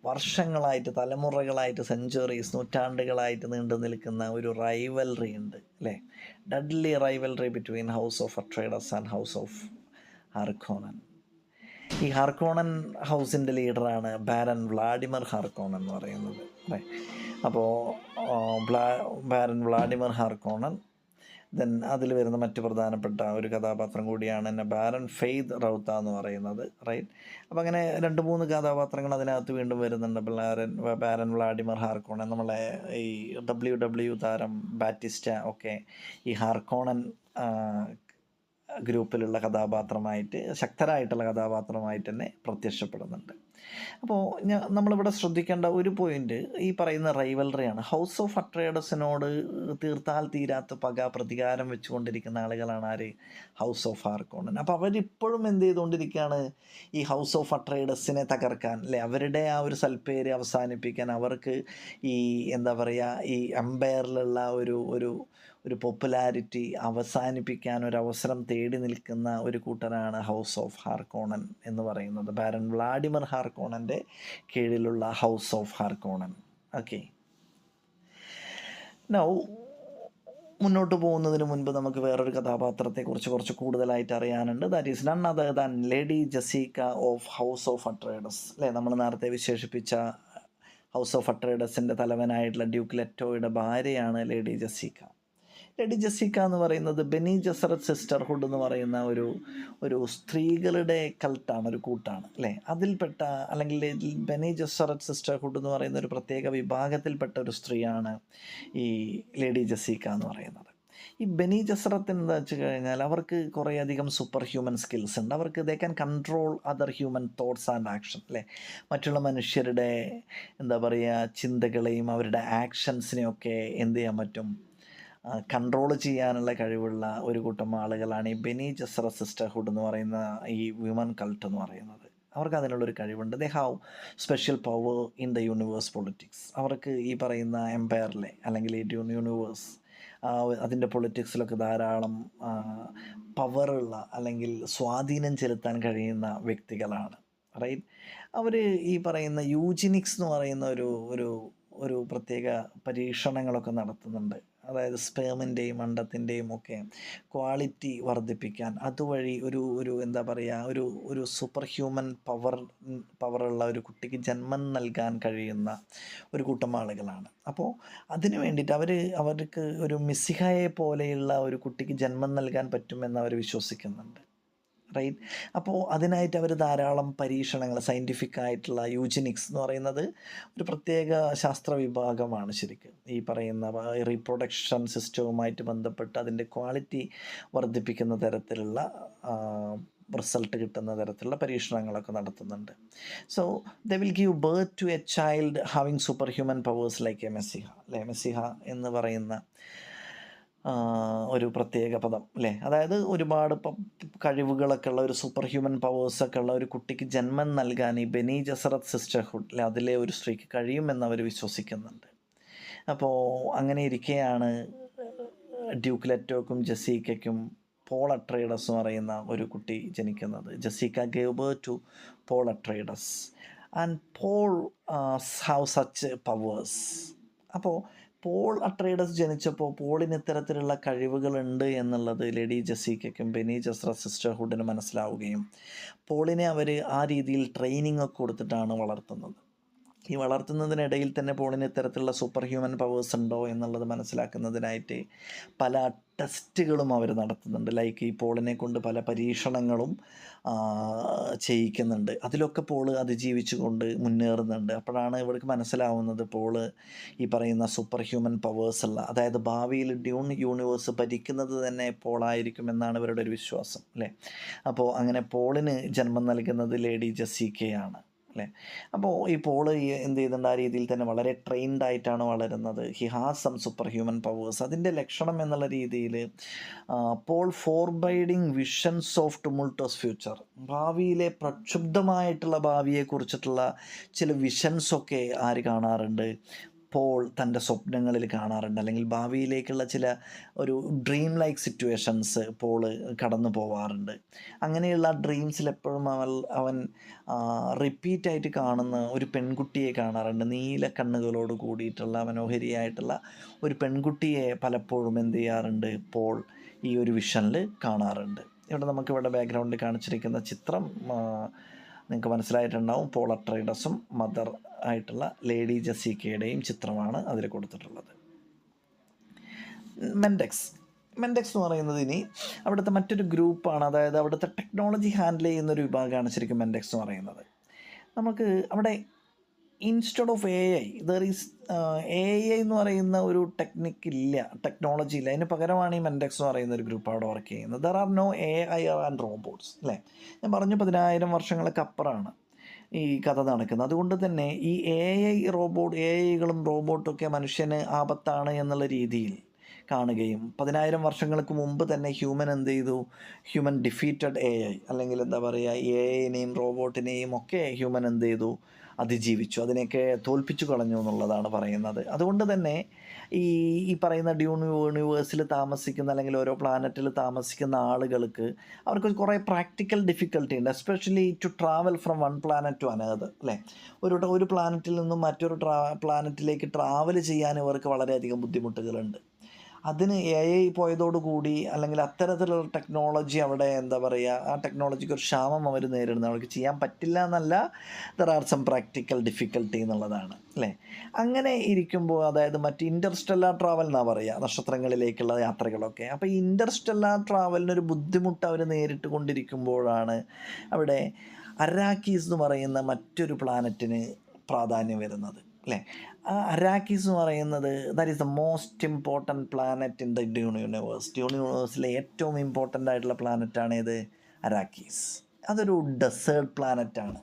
വർഷങ്ങളായിട്ട്, തലമുറകളായിട്ട്, സെഞ്ചുറീസ്, നൂറ്റാണ്ടുകളായിട്ട് നീണ്ടു നിൽക്കുന്ന ഒരു റൈവൽറി ഉണ്ട് അല്ലേ. Deadly rivalry between house of Atreides and house of Harkonnen. ഈ ഹാർക്കോണൻ ഹൗസിൻ്റെ ലീഡറാണ് ബാരൻ വ്ളാഡിമർ ഹാർക്കോണൻ എന്ന് പറയുന്നത് അല്ലേ. അപ്പോൾ ബാരൻ വ്ളാഡിമർ ഹാർക്കോണൻ, ദെൻ അതിൽ വരുന്ന മറ്റ് പ്രധാനപ്പെട്ട ഒരു കഥാപാത്രം കൂടിയാണ് എന്നെ ബാരൻ ഫെയ്ദ് റൗത്ത എന്ന് പറയുന്നത്, റൈറ്റ്. അപ്പോൾ അങ്ങനെ 2-3 കഥാപാത്രങ്ങൾ അതിനകത്ത് വീണ്ടും വരുന്നുണ്ട്. ബാരൻ വ്ളാഡിമർ ഹാർക്കോണൻ, നമ്മളെ ഈ WWE താരം ബാറ്റിസ്റ്റ ഒക്കെ ഈ ഹാർക്കോണൻ ഗ്രൂപ്പിലുള്ള കഥാപാത്രമായിട്ട്, ശക്തരായിട്ടുള്ള കഥാപാത്രമായിട്ട് തന്നെ പ്രത്യക്ഷപ്പെടുന്നുണ്ട്. അപ്പോൾ നമ്മളിവിടെ ശ്രദ്ധിക്കേണ്ട ഒരു പോയിന്റ് ഈ പറയുന്ന റൈവൽറിയാണ്. ഹൗസ് ഓഫ് അട്രൈഡസിനോട് തീർത്താൽ തീരാത്ത പക, പ്രതികാരം വെച്ചുകൊണ്ടിരിക്കുന്ന ആളുകളാണ് ആര്, ഹൗസ് ഓഫ് ഹാർക്കോണൻ. അപ്പോൾ അവരിപ്പോഴും എന്ത് ചെയ്തുകൊണ്ടിരിക്കുകയാണ്, ഈ ഹൗസ് ഓഫ് അട്രൈഡസിനെ തകർക്കാൻ അല്ലെ, അവരുടെ ആ ഒരു സൽപ്പേര് അവസാനിപ്പിക്കാൻ, അവർക്ക് ഈ എന്താ പറയുക, ഈ എംപയറിലുള്ള ഒരു പോപ്പുലാരിറ്റി അവസാനിപ്പിക്കാൻ ഒരു അവസരം തേടി നിൽക്കുന്ന ഒരു കൂട്ടരാണ് ഹൗസ് ഓഫ് ഹാർക്കോണൻ എന്ന് പറയുന്നത്. ബാരൻ വ്ളാഡിമർ ഹാർക്കോണൻ്റെ കീഴിലുള്ള house of Harkonnen. Okay, now മുന്നോട്ട് പോകുന്നതിന് മുൻപ് നമുക്ക് വേറൊരു കഥാപാത്രത്തെക്കുറിച്ച് കുറച്ച് കൂടുതലായിട്ട് അറിയാനുണ്ട്. That is none other than lady Jessica of house of Atreides അല്ലേ. നമ്മൾ നേരത്തെ വിശേഷിപ്പിച്ച ഹൗസ് ഓഫ് അട്രൈഡസിൻ്റെ തലവനായിട്ടുള്ള ഡ്യൂക്ക് ലെറ്റോയുടെ ഭാര്യയാണ് ലേഡി ജെസിക്ക. ലേഡി ജെസിക്ക എന്ന് പറയുന്നത് ബെനി ജെസറത്ത് സിസ്റ്റർഹുഡ് എന്ന് പറയുന്ന ഒരു സ്ത്രീകളുടെ കൾട്ടാണ്, ഒരു കൂട്ടാണ് അല്ലേ. അതിൽപ്പെട്ട, അല്ലെങ്കിൽ ബെനി ജെസറത്ത് സിസ്റ്റർഹുഡ് എന്ന് പറയുന്ന ഒരു പ്രത്യേക വിഭാഗത്തിൽപ്പെട്ട ഒരു സ്ത്രീയാണ് ഈ ലേഡി ജെസിക്ക എന്ന് പറയുന്നത്. ഈ ബെനി ജെസറത്ത് എന്താ വെച്ച് കഴിഞ്ഞാൽ അവർക്ക് കുറേയധികം സൂപ്പർ ഹ്യൂമൻ സ്കിൽസ് ഉണ്ട്. അവർക്ക് they can control other human thoughts and action അല്ലേ. മറ്റുള്ള മനുഷ്യരുടെ എന്താ പറയുക ചിന്തകളെയും അവരുടെ ആക്ഷൻസിനെയൊക്കെ എന്ത് ചെയ്യാൻ പറ്റും, കൺട്രോൾ ചെയ്യാനുള്ള കഴിവുള്ള ഒരു കൂട്ടം ആളുകളാണ് ഈ ബെനി ജെസറത്ത് സിസ്റ്റർഹുഡ് എന്ന് പറയുന്ന ഈ വിമൻ കൾട്ട് എന്ന് പറയുന്നത്. അവർക്ക് അതിനുള്ളൊരു കഴിവുണ്ട്. They have special power in the universe politics. അവർക്ക് ഈ പറയുന്ന എംപയറിലെ അല്ലെങ്കിൽ ഈ യൂണിവേഴ്സ് അതിൻ്റെ പൊളിറ്റിക്സിലൊക്കെ ധാരാളം പവറുള്ള അല്ലെങ്കിൽ സ്വാധീനം ചെലുത്താൻ കഴിയുന്ന വ്യക്തികളാണ്, റൈറ്റ്. അവർ ഈ പറയുന്ന യൂജിനിക്സ് എന്ന് പറയുന്ന ഒരു പ്രത്യേക പരീക്ഷണങ്ങളൊക്കെ നടത്തുന്നുണ്ട്. അതായത് സ്പേമിൻ്റെയും അണ്ടത്തിൻ്റെയും ഒക്കെ ക്വാളിറ്റി വർദ്ധിപ്പിക്കാൻ, അതുവഴി ഒരു എന്താ പറയുക, ഒരു സൂപ്പർ ഹ്യൂമൻ പവറുള്ള ഒരു കുട്ടിക്ക് ജന്മം നൽകാൻ കഴിയുന്ന ഒരു കൂട്ടം ആളുകളാണ്. അപ്പോൾ അതിന് വേണ്ടിയിട്ട് അവർക്ക് ഒരു മിസിഹയെ പോലെയുള്ള ഒരു കുട്ടിക്ക് ജന്മം നൽകാൻ പറ്റുമെന്ന് അവർ വിശ്വസിക്കുന്നുണ്ട്, റൈറ്റ്. അപ്പോൾ അതിനായിട്ട് അവർ ധാരാളം പരീക്ഷണങ്ങൾ, സയൻറ്റിഫിക് ആയിട്ടുള്ള യൂജിനിക്സ് എന്ന് പറയുന്നത് ഒരു പ്രത്യേക ശാസ്ത്ര വിഭാഗമാണ് ശരിക്കും. ഈ പറയുന്ന റീപ്രൊഡക്ഷൻ സിസ്റ്റവുമായിട്ട് ബന്ധപ്പെട്ട് അതിൻ്റെ ക്വാളിറ്റി വർദ്ധിപ്പിക്കുന്ന തരത്തിലുള്ള റിസൾട്ട് കിട്ടുന്ന തരത്തിലുള്ള പരീക്ഷണങ്ങളൊക്കെ നടത്തുന്നുണ്ട്. So they will give birth to a child having super human powers like a messiah അല്ലേ. മെസ്സിഹ എന്ന് പറയുന്ന ഒരു പ്രത്യേക പദം അല്ലേ. അതായത് ഒരുപാട് കഴിവുകളൊക്കെ ഉള്ള ഒരു സൂപ്പർ ഹ്യൂമൻ പവേഴ്സൊക്കെ ഉള്ള ഒരു കുട്ടിക്ക് ജന്മം നൽകാൻ ഈ ബെനി ജെസറത്ത് സിസ്റ്റർഹുഡ് അല്ലെ അതിലെ ഒരു സ്ത്രീക്ക് കഴിയുമെന്ന് അവർ വിശ്വസിക്കുന്നുണ്ട്. അപ്പോൾ അങ്ങനെ ഇരിക്കെയാണ് ഡ്യൂക്ക് ലെറ്റോക്കും ജെസിക്കയ്ക്കും പോൾ അട്രൈഡസ് എന്ന് പറയുന്ന ഒരു കുട്ടി ജനിക്കുന്നത്. Jessica gave birth to Paul Atreides and Paul have such powers. അപ്പോൾ പോൾ അട്രൈഡസ് ജനിച്ചപ്പോൾ പോളിന് ഇത്തരത്തിലുള്ള കഴിവുകളുണ്ട് എന്നുള്ളത് ലേഡി ജെസിക്കയ്ക്കും ബെനി ജസ്ര സിസ്റ്റർഹുഡിന് മനസ്സിലാവുകയും പോളിനെ അവർ ആ രീതിയിൽ ട്രെയിനിങ് ഒക്കെ കൊടുത്തിട്ടാണ് വളർത്തുന്നത്. ഈ വളർത്തുന്നതിനിടയിൽ തന്നെ പോളിന് ഇത്തരത്തിലുള്ള സൂപ്പർ ഹ്യൂമൻ പവേഴ്സ് ഉണ്ടോ എന്നുള്ളത് മനസ്സിലാക്കുന്നതിനായിട്ട് പല ടെസ്റ്റുകളും അവർ നടത്തുന്നുണ്ട്. ലൈക്ക് ഈ പോളിനെ കൊണ്ട് പല പരീക്ഷണങ്ങളും ചെയ്യിക്കുന്നുണ്ട്. അതിലൊക്കെ പോള് അതിജീവിച്ചു കൊണ്ട് മുന്നേറുന്നുണ്ട്. അപ്പോഴാണ് ഇവർക്ക് മനസ്സിലാവുന്നത് പോള് ഈ പറയുന്ന സൂപ്പർ ഹ്യൂമൻ പവേഴ്സുള്ള, അതായത് ഭാവിയിൽ ഡ്യൂൺ യൂണിവേഴ്സ് ഭരിക്കുന്നത് തന്നെ പോളായിരിക്കും എന്നാണ് ഇവരുടെ ഒരു വിശ്വാസം, അല്ലേ? അപ്പോൾ അങ്ങനെ പോളിന് ജന്മം നൽകുന്നത് ലേഡി ജെസിക്കയാണ്, അല്ലേ? അപ്പോൾ ഈ പോള് എന്ത് ചെയ്യുന്നുണ്ട്, ആ രീതിയിൽ തന്നെ വളരെ ട്രെയിൻഡ് ആയിട്ടാണ് വളരുന്നത്. He has some super human powers. അതിൻ്റെ ലക്ഷണം എന്നുള്ള രീതിയിൽ Paul forbidding visions of tumultuous future, ഭാവിയിലെ പ്രക്ഷുബ്ധമായിട്ടുള്ള ഭാവിയെക്കുറിച്ചിട്ടുള്ള ചില വിഷൻസൊക്കെ ആര് കാണാറുണ്ട്, പോൾ തൻ്റെ സ്വപ്നങ്ങളിൽ കാണാറുണ്ട്. അല്ലെങ്കിൽ ഭാവിയിലേക്കുള്ള ചില ഒരു ഡ്രീം ലൈക്ക് സിറ്റുവേഷൻസ് പോള് കടന്നു പോവാറുണ്ട്. അങ്ങനെയുള്ള ഡ്രീംസിൽ എപ്പോഴും അവൻ റിപ്പീറ്റായിട്ട് കാണുന്ന ഒരു പെൺകുട്ടിയെ കാണാറുണ്ട്. നീല കണ്ണുകളോട് കൂടിയിട്ടുള്ള മനോഹരിയായിട്ടുള്ള ഒരു പെൺകുട്ടിയെ പലപ്പോഴും എന്ത് ചെയ്യാറുണ്ട്, പോൾ ഈ ഒരു വിഷനിൽ കാണാറുണ്ട്. ഇവിടെ നമുക്കിവിടെ ബാക്ക്ഗ്രൗണ്ടിൽ കാണിച്ചിരിക്കുന്ന ചിത്രം നിങ്ങൾക്ക് മനസ്സിലായിട്ടുണ്ടാവും. പോൾ അട്രൈഡസും മദർ ആയിട്ടുള്ള ലേഡി ജെസിക്കയുടെയും ചിത്രമാണ് അതിൽ കൊടുത്തിട്ടുള്ളത്. മെൻഡെക്സ് എന്ന് പറയുന്നത് ഇനി അവിടുത്തെ മറ്റൊരു ഗ്രൂപ്പാണ്. അതായത് അവിടുത്തെ ടെക്നോളജി ഹാൻഡിൽ ചെയ്യുന്നൊരു വിഭാഗമാണ് ശരിക്കും മെൻഡെക്സ് എന്ന് പറയുന്നത്. നമുക്ക് അവിടെ instead of A I there is A I എന്ന് പറയുന്ന ഒരു ടെക്നോളജി ഇല്ല. അതിന് പകരമാണ് ഈ മെൻഡെക്സ് എന്ന് പറയുന്ന ഒരു ഗ്രൂപ്പ് അവിടെ വർക്ക് ചെയ്യുന്നത്. There are no A I and robots, അല്ലേ? ഞാൻ പറഞ്ഞു 10,000 വർഷങ്ങൾക്ക് അപ്പുറമാണ് ഈ കഥ നടക്കുന്നത്. അതുകൊണ്ട് തന്നെ ഈ എ ഐകളും റോബോട്ടൊക്കെ മനുഷ്യന് ആപത്താണ് എന്നുള്ള രീതിയിൽ കാണുകയും 10,000 വർഷങ്ങൾക്ക് മുമ്പ് തന്നെ ഹ്യൂമൻ ഡിഫീറ്റഡ് എ ഐ, അല്ലെങ്കിൽ എന്താ പറയുക, എ ഐനെയും റോബോട്ടിനെയും ഒക്കെ ഹ്യൂമൻ അതിജീവിച്ചു, അതിനെയൊക്കെ തോൽപ്പിച്ചു കളഞ്ഞു എന്നുള്ളതാണ് പറയുന്നത്. അതുകൊണ്ട് തന്നെ ഈ പറയുന്ന ഡ്യൂൺ യൂണിവേഴ്സിൽ താമസിക്കുന്ന, അല്ലെങ്കിൽ ഓരോ പ്ലാനറ്റിൽ താമസിക്കുന്ന ആളുകൾക്ക് അവർക്ക് കുറേ പ്രാക്ടിക്കൽ ഡിഫിക്കൽട്ടി ഉണ്ട്, especially to travel from one planet to another, അല്ലേ? ഒരു പ്ലാനറ്റിൽ നിന്നും മറ്റൊരു പ്ലാനറ്റിലേക്ക് ട്രാവൽ ചെയ്യാൻ ഇവർക്ക് വളരെയധികം ബുദ്ധിമുട്ടുകളുണ്ട്. അതിന് എ ഐ പോയതോടുകൂടി, അല്ലെങ്കിൽ അത്തരത്തിലുള്ള ടെക്നോളജി അവിടെ എന്താ പറയുക, ആ ടെക്നോളജിക്ക് ഒരു ക്ഷാമം അവർ നേരിടുന്നത്. അവർക്ക് ചെയ്യാൻ പറ്റില്ല എന്നല്ല, there are some practical difficulty എന്നുള്ളതാണ്, അല്ലേ? അങ്ങനെ ഇരിക്കുമ്പോൾ, അതായത് മറ്റ് ഇൻ്റർസ്റ്റെല്ലാർ ട്രാവൽ എന്നാണ് പറയുക, നക്ഷത്രങ്ങളിലേക്കുള്ള യാത്രകളൊക്കെ. അപ്പോൾ ഈ ഇൻ്റർസ്റ്റെല്ലാർ ട്രാവലിനൊരു ബുദ്ധിമുട്ട് അവർ നേരിട്ട് കൊണ്ടിരിക്കുമ്പോഴാണ് അവിടെ അരാക്കീസ് എന്ന് പറയുന്ന മറ്റൊരു പ്ലാനറ്റിന് പ്രാധാന്യം വരുന്നത്, അല്ലേ? ആ അരാക്കീസ് എന്ന് പറയുന്നത് that is the most important planet in the Dune യൂണിവേഴ്സിലെ ഏറ്റവും ഇമ്പോർട്ടൻ്റ് ആയിട്ടുള്ള പ്ലാനറ്റാണ് ഇത്, അരാക്കീസ്. അതൊരു ഡെസേർട്ട് പ്ലാനറ്റാണ്.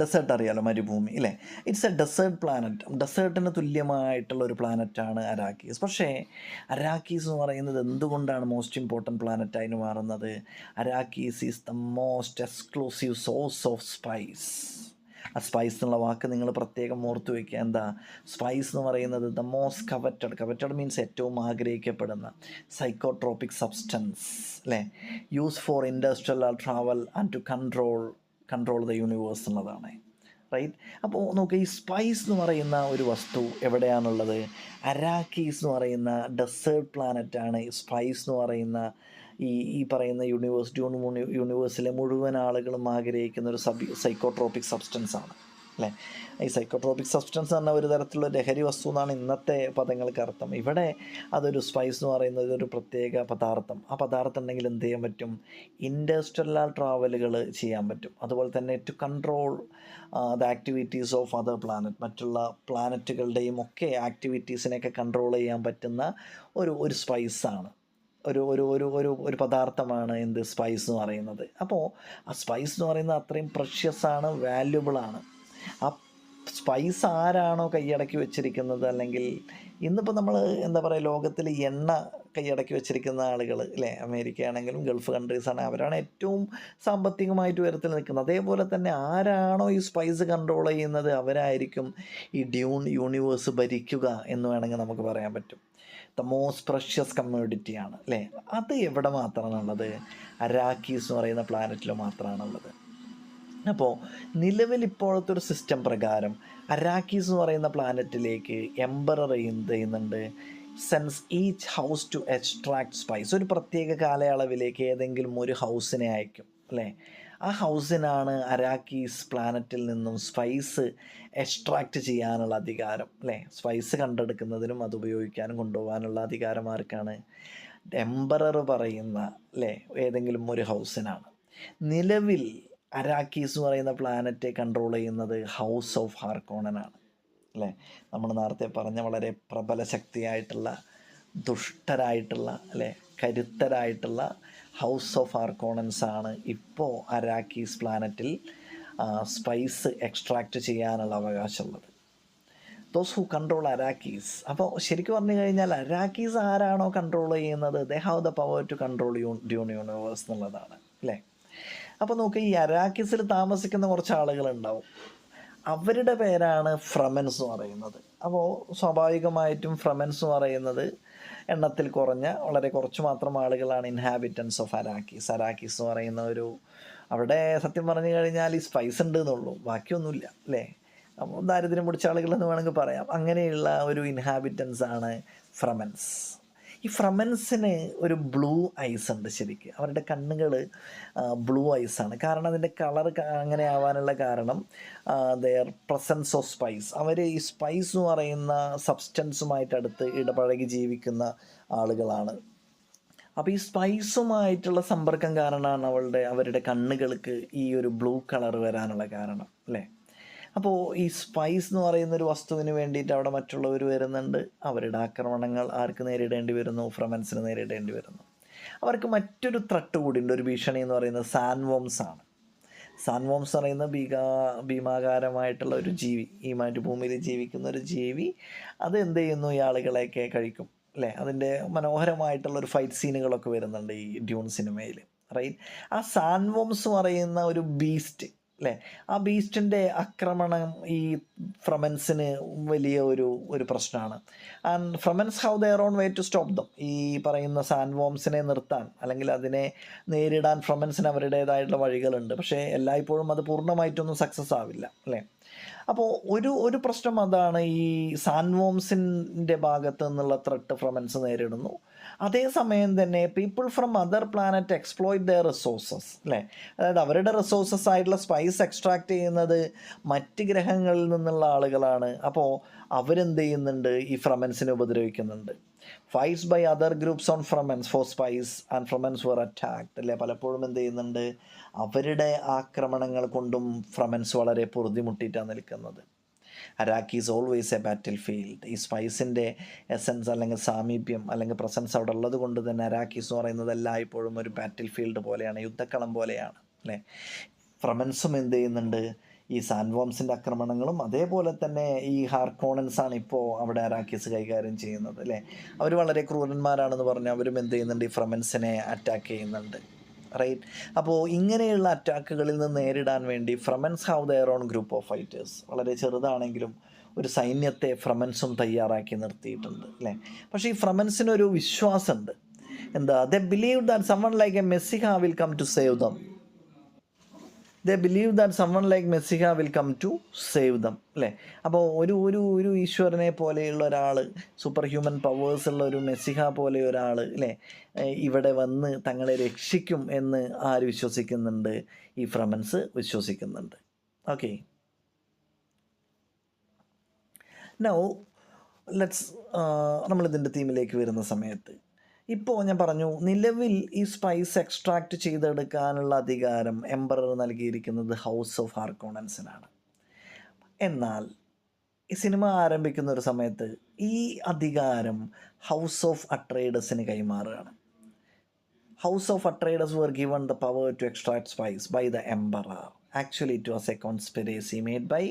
ഡെസേർട്ട് അറിയാലോ, മരുഭൂമി, അല്ലേ? It's a desert planet. ഡെസേർട്ടിന് തുല്യമായിട്ടുള്ള ഒരു പ്ലാനറ്റാണ് അരാക്കീസ്. പക്ഷേ അരാക്കീസ് എന്ന് പറയുന്നത് എന്തുകൊണ്ടാണ് മോസ്റ്റ് ഇമ്പോർട്ടൻറ്റ് പ്ലാനറ്റായി മാറുന്നത്? Arrakis is the most exclusive source of spice. ആ സ്പൈസ് എന്നുള്ള വാക്ക് നിങ്ങൾ പ്രത്യേകം ഓർത്ത് വയ്ക്കുക. എന്താ സ്പൈസ് എന്ന് പറയുന്നത്? ദ മോസ്റ്റ് കവറ്റഡ് മീൻസ് ഏറ്റവും ആഗ്രഹിക്കപ്പെടുന്ന സൈക്കോട്രോപിക് സബ്സ്റ്റൻസ്, അല്ലേ? Use for industrial travel and to control the universe എന്നുള്ളതാണ്, റൈറ്റ്? അപ്പോൾ നോക്കുക, ഈ സ്പൈസ് എന്ന് പറയുന്ന ഒരു വസ്തു എവിടെയാണുള്ളത്? അരാക്കീസ് എന്ന് പറയുന്ന ഡെസേർട്ട് പ്ലാനറ്റാണ് സ്പൈസ് എന്ന് പറയുന്ന ഈ പറയുന്ന യൂണിവേഴ്സിലെ മുഴുവൻ ആളുകളും ആഗ്രഹിക്കുന്ന ഒരു സൈക്കോട്രോപിക് സബ്സ്റ്റൻസ് ആണ്, അല്ലേ? ഈ സൈക്കോട്രോപിക് സബ്സ്റ്റൻസ് പറഞ്ഞാൽ ഒരു തരത്തിലുള്ള ലഹരി വസ്തു എന്നാണ് ഇന്നത്തെ പദങ്ങൾക്ക് അർത്ഥം. ഇവിടെ അതൊരു സ്പൈസ് എന്ന് പറയുന്നത് ഒരു പ്രത്യേക പദാർത്ഥം. ആ പദാർത്ഥം ഉണ്ടെങ്കിൽ എന്ത് ചെയ്യാൻ പറ്റും? ഇൻഡസ്ട്രിയൽ ട്രാവലുകൾ ചെയ്യാൻ പറ്റും. അതുപോലെ തന്നെ to control the activities of other planet, മറ്റുള്ള പ്ലാനറ്റുകളുടെയും ഒക്കെ ആക്ടിവിറ്റീസിനെയൊക്കെ കൺട്രോൾ ചെയ്യാൻ പറ്റുന്ന ഒരു സ്പൈസാണ്, ഒരു പദാർത്ഥമാണ് എന്ത്, സ്പൈസ് എന്ന് പറയുന്നത്. അപ്പോൾ ആ സ്പൈസ് എന്ന് പറയുന്നത് അത്രയും പ്രഷ്യസ് ആണ്, വാല്യുബിളാണ്. ആ സ്പൈസ് ആരാണോ കൈയടക്കി വെച്ചിരിക്കുന്നത്, അല്ലെങ്കിൽ ഇന്നിപ്പോൾ നമ്മൾ എന്താ പറയുക, ലോകത്തിൽ എണ്ണ കൈയടക്കി വെച്ചിരിക്കുന്ന ആളുകൾ, അല്ലേ? അമേരിക്ക ആണെങ്കിലും ഗൾഫ് കൺട്രീസാണ്, അവരാണ് ഏറ്റവും സാമ്പത്തികമായിട്ട് ഉയരത്തിൽ നിൽക്കുന്നത്. അതേപോലെ തന്നെ ആരാണോ ഈ സ്പൈസ് കൺട്രോൾ ചെയ്യുന്നത്, അവരായിരിക്കും ഈ ഡ്യൂൺ യൂണിവേഴ്സ് ഭരിക്കുക എന്ന് വേണമെങ്കിൽ നമുക്ക് പറയാൻ പറ്റും. ദ മോസ്റ്റ് പ്രഷ്യസ് കമ്മോഡിറ്റിയാണ്, അല്ലേ? അത് എവിടെ മാത്രമാണുള്ളത്? അരാക്കീസ് എന്ന് പറയുന്ന പ്ലാനറ്റിൽ മാത്രമാണുള്ളത്. അപ്പോൾ നിലവിൽ ഇപ്പോഴത്തെ ഒരു സിസ്റ്റം പ്രകാരം അരാക്കീസ് എന്ന് പറയുന്ന പ്ലാനറ്റിലേക്ക് എംബറർ എന്ത് ചെയ്യുന്നുണ്ട്, sends each house to extract spice. ഒരു പ്രത്യേക കാലയളവിലേക്ക് ഏതെങ്കിലും ഒരു ഹൗസിനെ അയക്കും അല്ലേ. ആ ഹൗസിനാണ് അരാക്കീസ് പ്ലാനറ്റിൽ നിന്നും സ്പൈസ് എക്സ്ട്രാക്റ്റ് ചെയ്യാനുള്ള അധികാരം അല്ലേ. സ്പൈസ് കണ്ടെടുക്കുന്നതിനും അത് ഉപയോഗിക്കാനും കൊണ്ടുപോകാനുള്ള അധികാരം ആർക്കാണ്? എംബറർ പറയുന്ന അല്ലേ ഏതെങ്കിലും ഒരു ഹൗസിനാണ്. നിലവിൽ അരാക്കീസ് എന്ന് പറയുന്ന പ്ലാനറ്റ് കൺട്രോൾ ചെയ്യുന്നത് ഹൗസ് ഓഫ് ഹാർക്കോണനാണ് അല്ലേ. നമ്മൾ നേരത്തെ പറഞ്ഞ വളരെ പ്രബല ശക്തിയായിട്ടുള്ള ദുഷ്ടരായിട്ടുള്ള അല്ലേ കരുത്തരായിട്ടുള്ള ഹൗസ് ഓഫ് ഹാർക്കോണൻസ് ആണ് ഇപ്പോൾ അരാക്കീസ് പ്ലാനറ്റിൽ സ്പൈസ് എക്സ്ട്രാക്റ്റ് ചെയ്യാനുള്ള അവകാശമുള്ളത്. Those who control Arrakis. അപ്പോൾ ശരിക്കും പറഞ്ഞു കഴിഞ്ഞാൽ അരാക്കീസ് ആരാണോ കൺട്രോൾ ചെയ്യുന്നത്, they have the power to control Dune universe എന്നുള്ളതാണ് അല്ലേ. അപ്പോൾ നോക്കുക, ഈ അരാക്കീസിൽ താമസിക്കുന്ന കുറച്ച് ആളുകളുണ്ടാവും, അവരുടെ പേരാണ് ഫ്രമൻസ് എന്ന് പറയുന്നത്. അപ്പോൾ സ്വാഭാവികമായിട്ടും ഫ്രമൻസ് എന്ന് പറയുന്നത് എണ്ണത്തിൽ കുറഞ്ഞ വളരെ കുറച്ച് മാത്രം ആളുകളാണ് ഇൻഹാബിറ്റൻസ് ഓഫ് അരാക്കീസ്. അരാക്കീസ് എന്ന് പറയുന്ന ഒരു അവിടെ സത്യം പറഞ്ഞു കഴിഞ്ഞാൽ ഈ സ്പൈസ് ഉണ്ട് എന്നുള്ളൂ, ബാക്കിയൊന്നുമില്ല അല്ലേ. അപ്പോൾ ദാരിദ്ര്യം പിടിച്ച ആളുകളെന്ന് വേണമെങ്കിൽ പറയാം. അങ്ങനെയുള്ള ഒരു ഇൻഹാബിറ്റൻസ് ആണ് ഫ്രമൻസ്. ഈ ഫ്രമൻസിന് ഒരു ബ്ലൂ ഐസ് ഉണ്ട്. ശരിക്കും അവരുടെ കണ്ണുകൾ ബ്ലൂ ഐസാണ്. കാരണം അതിൻ്റെ കളർ അങ്ങനെ ആവാനുള്ള കാരണം ദെയർ പ്രസൻസ് ഓഫ് സ്പൈസ്. അവർ ഈ സ്പൈസ് എന്ന് പറയുന്ന സബ്സ്റ്റൻസുമായിട്ട് അടുത്ത് ഇടപഴകി ജീവിക്കുന്ന ആളുകളാണ്. അപ്പോൾ ഈ സ്പൈസുമായിട്ടുള്ള സമ്പർക്കം കാരണമാണ് അവരുടെ കണ്ണുകൾക്ക് ഈ ഒരു ബ്ലൂ കളർ വരാനുള്ള കാരണം അല്ലേ. അപ്പോൾ ഈ സ്പൈസ് എന്ന് പറയുന്നൊരു വസ്തുവിന് വേണ്ടിയിട്ട് അവിടെ മറ്റുള്ളവർ വരുന്നുണ്ട്. അവരുടെ ആക്രമണങ്ങൾ ആർക്ക് നേരിടേണ്ടി വരുന്നു? ഫ്രമൻസിന് നേരിടേണ്ടി വരുന്നു. അവർക്ക് മറ്റൊരു ത്രട്ട് കൂടിയുണ്ട്, ഒരു ഭീഷണി എന്ന് പറയുന്നത് സാൻവോംസ് ആണ്. സാൻവോംസ് പറയുന്ന ഭീമാകാരമായിട്ടുള്ള ഒരു ജീവി, ഈ മരുഭൂമിയിൽ ജീവിക്കുന്ന ഒരു ജീവി. അത് എന്ത് ചെയ്യുന്നു? ഈ ആളുകളെയൊക്കെ കഴിക്കും അല്ലേ. അതിൻ്റെ മനോഹരമായിട്ടുള്ള ഒരു ഫൈറ്റ് സീനുകളൊക്കെ വരുന്നുണ്ട് ഈ ഡ്യൂൺ സിനിമയിൽ, റൈറ്റ്. ആ സാൻവോംസ് പറയുന്ന ഒരു ബീസ്റ്റ് അല്ലേ, ആ ബീസ്റ്റിൻ്റെ ആക്രമണം ഈ ഫ്രമൻസിന് വലിയ ഒരു പ്രശ്നമാണ്. And Fremens how their own way to stop them. ഈ പറയുന്ന സാൻവോംസിനെ നിർത്താൻ അല്ലെങ്കിൽ അതിനെ നേരിടാൻ ഫ്രമൻസിന് അവരുടേതായിട്ടുള്ള വഴികളുണ്ട്. പക്ഷേ എല്ലായ്പ്പോഴും അത് പൂർണ്ണമായിട്ടൊന്നും സക്സസ് ആവില്ല അല്ലേ. അപ്പോൾ ഒരു പ്രശ്നം അതാണ്, ഈ സാൻവോംസിൻ്റെ ഭാഗത്ത് നിന്നുള്ള ത്രെട്ട് ഫ്രമൻസ് നേരിടുന്നു. അതേസമയം തന്നെ people from other planet exploit their resources അല്ലേ. അതായത് അവരുടെ റിസോഴ്സസ് ആയിട്ടുള്ള സ്പൈസ് എക്സ്ട്രാക്ട് ചെയ്യുന്നത് മറ്റ് ഗ്രഹങ്ങളിൽ നിന്നുള്ള ആളുകളാണ്. അപ്പോൾ അവരെന്ത് ചെയ്യുന്നുണ്ട്? ഈ ഫ്രമൻസിനെ ഉപദ്രവിക്കുന്നുണ്ട്. Fights by other groups on Fremens for spice and Fremens were attacked അല്ലേ. പലപ്പോഴും എന്ത് ചെയ്യുന്നുണ്ട്? അവരുടെ ആക്രമണങ്ങൾ കൊണ്ടും ഫ്രമൻസ് വളരെ പൊറുതിമുട്ടിയിട്ടാണ് നിൽക്കുന്നത്. അരാക്കീസ് ഓൾവേസ് എ ബാറ്റിൽ ഫീൽഡ്. ഈ സ്പൈസിൻ്റെ എസൻസ് അല്ലെങ്കിൽ സാമീപ്യം അല്ലെങ്കിൽ പ്രസൻസ് അവിടെ ഉള്ളത് കൊണ്ട് തന്നെ അരാക്കീസ് എന്ന് പറയുന്നത് എല്ലായ്പ്പോഴും ഒരു ബാറ്റിൽ ഫീൽഡ് പോലെയാണ്, യുദ്ധക്കളം പോലെയാണ് അല്ലേ. ഫ്രമൻസും എന്ത് ചെയ്യുന്നുണ്ട്? ഈ സാൻവോംസിൻ്റെ ആക്രമണങ്ങളും അതേപോലെ തന്നെ ഈ ഹാർക്കോണൻസാണ് ഇപ്പോൾ അവിടെ അരാക്കീസ് കൈകാര്യം ചെയ്യുന്നത് അല്ലേ. അവർ വളരെ ക്രൂരന്മാരാണെന്ന് പറഞ്ഞാൽ അവരും എന്ത് ചെയ്യുന്നുണ്ട്? ഈ ഫ്രമൻസിനെ അറ്റാക്ക് ചെയ്യുന്നുണ്ട്, റൈറ്റ്. അപ്പോൾ ഇങ്ങനെയുള്ള അറ്റാക്കുകളിൽ നിന്ന് നേരിടാൻ വേണ്ടി Fremens have their own group of fighters. വളരെ ചെറുതാണെങ്കിലും ഒരു സൈന്യത്തെ ഫ്രമൻസും തയ്യാറാക്കി നിർത്തിയിട്ടുണ്ട് അല്ലേ. പക്ഷേ ഈ ഫ്രമൻസിനൊരു വിശ്വാസമുണ്ട്. എന്താ? They believe that someone like a messiah will come to save them. They believe that someone like messiah will come to save them അല്ലേ. അപ്പോൾ ഒരു ഈശ്വരനെ പോലെയുള്ള ഒരാൾ, സൂപ്പർ ഹ്യൂമൻ പവേഴ്സ് ഉള്ള ഒരു മെസ്സിഹ പോലെ ഒരാൾ അല്ലേ ഇവിടെ വന്ന് തങ്ങളെ രക്ഷിക്കും എന്ന് ആര് വിശ്വസിക്കുന്നുണ്ട്? ഈ ഫ്രമൻസ് വിശ്വസിക്കുന്നുണ്ട്. ഓക്കെ, നൗ ലെറ്റ്സ് നമ്മളിതിൻ്റെ തീമിലേക്ക് വരുന്ന സമയത്ത് ഇപ്പോൾ ഞാൻ പറഞ്ഞു, നിലവിൽ ഈ സ്പൈസ് എക്സ്ട്രാക്റ്റ് ചെയ്തെടുക്കാനുള്ള അധികാരം എംബറർ നൽകിയിരിക്കുന്നത് ഹൗസ് ഓഫ് ഹാർക്കോണൻസിനാണ്. എന്നാൽ ഈ സിനിമ ആരംഭിക്കുന്ന ഒരു സമയത്ത് ഈ അധികാരം ഹൗസ് ഓഫ് അട്രൈഡസിന് കൈമാറുകയാണ്. House of Atreides were given the power to extract spice by the emperor. Actually, it was a conspiracy made by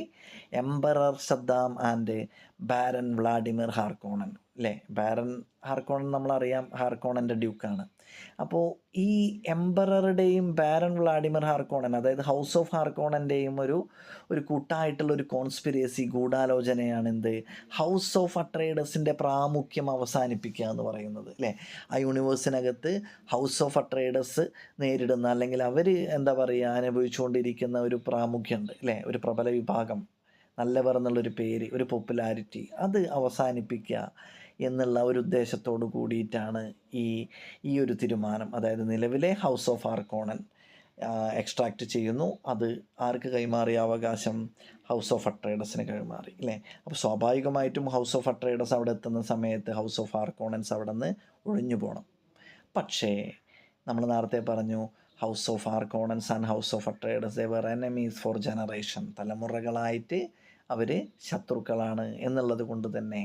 Emperor Saddam and Baron Vladimir Harkonnen. അല്ലേ? ബാരൻ ഹാർക്കോണൻ നമ്മളറിയാം, ഹാർക്കോണൻ്റെ ഡ്യൂക്കാണ്. അപ്പോൾ ഈ എംപററുടെയും ബാരൻ വ്ളാഡിമിർ ഹാർക്കോണൻ, അതായത് house of ഹാർക്കോണൻ്റെയും ഒരു കൂട്ടായിട്ടുള്ള ഒരു conspiracy, ഗൂഢാലോചനയാണ് എന്ത്, house of അട്രൈഡസിൻ്റെ പ്രാമുഖ്യം അവസാനിപ്പിക്കുക എന്ന് പറയുന്നത്, അല്ലേ? ആ യൂണിവേഴ്സിനകത്ത് ഹൗസ് ഓഫ് അട്രൈഡസ് നേരിടുന്ന, അല്ലെങ്കിൽ അവർ എന്താ പറയുക, അനുഭവിച്ചുകൊണ്ടിരിക്കുന്ന ഒരു പ്രാമുഖ്യമുണ്ട്, അല്ലേ? ഒരു പ്രബല വിഭാഗം, നല്ലവർ എന്നുള്ളൊരു പേര്, ഒരു പോപ്പുലാരിറ്റി, അത് അവസാനിപ്പിക്കുക എന്നുള്ള ഒരു ഉദ്ദേശത്തോടു കൂടിയിട്ടാണ് ഈ ഒരു തീരുമാനം. അതായത് നിലവിലെ ഹൗസ് ഓഫ് ഹാർക്കോണൻ എക്സ്ട്രാക്റ്റ് ചെയ്യുന്നു. അത് ആർക്ക് കൈമാറിയ അവകാശം? ഹൗസ് ഓഫ് അട്രൈഡസിന് കൈമാറി, അല്ലേ? അപ്പോൾ സ്വാഭാവികമായിട്ടും ഹൗസ് ഓഫ് അട്രൈഡസ് അവിടെ എത്തുന്ന സമയത്ത് ഹൗസ് ഓഫ് ഹാർക്കോണൻസ് അവിടെ നിന്ന് ഒഴിഞ്ഞു പോകണം. പക്ഷേ നമ്മൾ നേരത്തെ പറഞ്ഞു, house of Harkonnens and house of Atreides they were enemies for generation. തലമുറകളായിട്ട് അവർ ശത്രുക്കളാണ് എന്നുള്ളത് കൊണ്ട് തന്നെ